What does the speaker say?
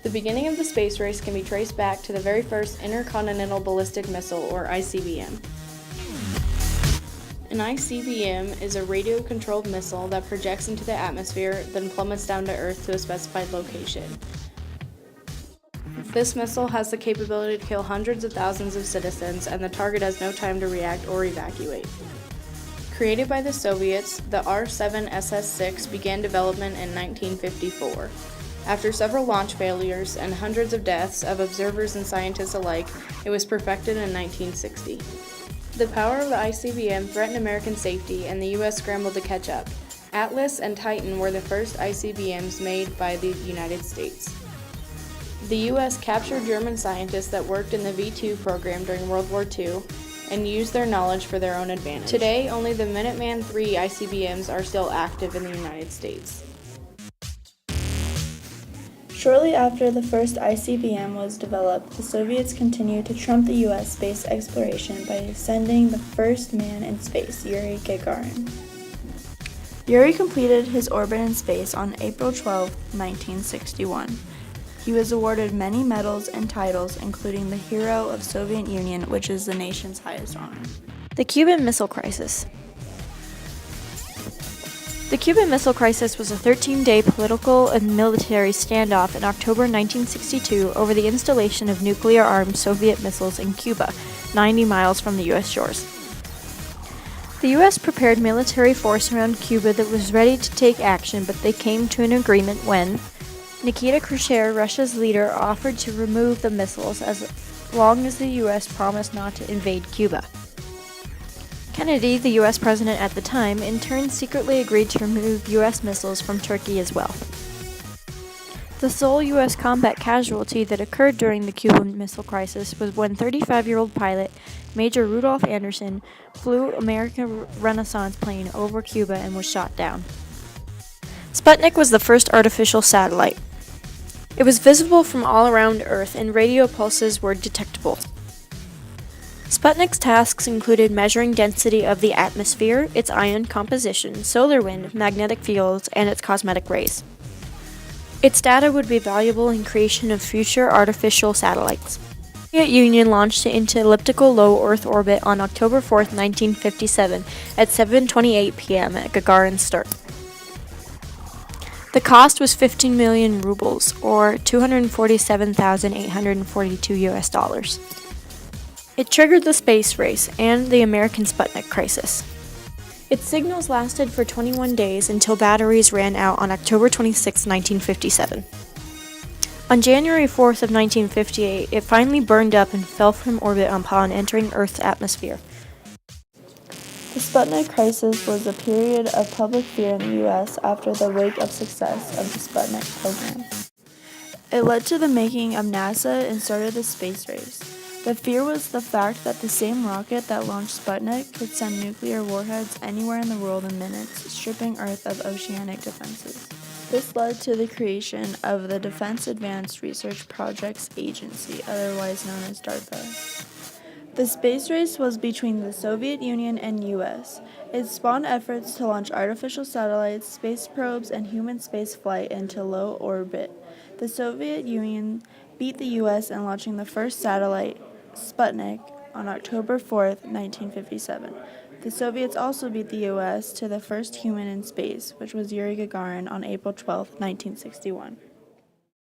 The beginning of the space race can be traced back to the very first Intercontinental Ballistic Missile, or ICBM. An ICBM is a radio-controlled missile that projects into the atmosphere, then plummets down to Earth to a specified location. This missile has the capability to kill hundreds of thousands of citizens, and the target has no time to react or evacuate. Created by the Soviets, the R-7SS-6 began development in 1954. After several launch failures and hundreds of deaths of observers and scientists alike, it was perfected in 1960. The power of the ICBM threatened American safety, and the U.S. scrambled to catch up. Atlas and Titan were the first ICBMs made by the United States. The U.S. captured German scientists that worked in the V-2 program during World War II and used their knowledge for their own advantage. Today, only the Minuteman III ICBMs are still active in the United States. Shortly after the first ICBM was developed, the Soviets continued to trump the U.S. space exploration by sending the first man in space, Yuri Gagarin. Yuri completed his orbit in space on April 12, 1961. He was awarded many medals and titles, including the Hero of Soviet Union, which is the nation's highest honor. The Cuban Missile Crisis. The Cuban Missile Crisis was a 13-day political and military standoff in October 1962 over the installation of nuclear-armed Soviet missiles in Cuba, 90 miles from the U.S. shores. The U.S. prepared military force around Cuba that was ready to take action, but they came to an agreement when Nikita Khrushchev, Russia's leader, offered to remove the missiles as long as the U.S. promised not to invade Cuba. Kennedy, the U.S. president at the time, in turn secretly agreed to remove U.S. missiles from Turkey as well. The sole U.S. combat casualty that occurred during the Cuban Missile Crisis was when 35-year-old pilot Major Rudolph Anderson flew American Renaissance plane over Cuba and was shot down. Sputnik was the first artificial satellite. It was visible from all around Earth, and radio pulses were detectable. Sputnik's tasks included measuring density of the atmosphere, its ion composition, solar wind, magnetic fields, and its cosmic rays. Its data would be valuable in creation of future artificial satellites. The Soviet Union launched it into elliptical low Earth orbit on October 4, 1957 at 7:28 p.m. at Gagarin's start. The cost was 15 million rubles, or $247,842. It triggered the space race and the American Sputnik crisis. Its signals lasted for 21 days until batteries ran out on October 26, 1957. On January 4th of 1958, it finally burned up and fell from orbit upon entering Earth's atmosphere. The Sputnik crisis was a period of public fear in the U.S. after the wake of success of the Sputnik program. It led to the making of NASA and started the space race. The fear was the fact that the same rocket that launched Sputnik could send nuclear warheads anywhere in the world in minutes, stripping Earth of oceanic defenses. This led to the creation of the Defense Advanced Research Projects Agency, otherwise known as DARPA. The space race was between the Soviet Union and U.S. It spawned efforts to launch artificial satellites, space probes, and human space flight into low orbit. The Soviet Union beat the U.S. in launching the first satellite, Sputnik, on October 4, 1957. The Soviets also beat the U.S. to the first human in space, which was Yuri Gagarin, on April 12, 1961.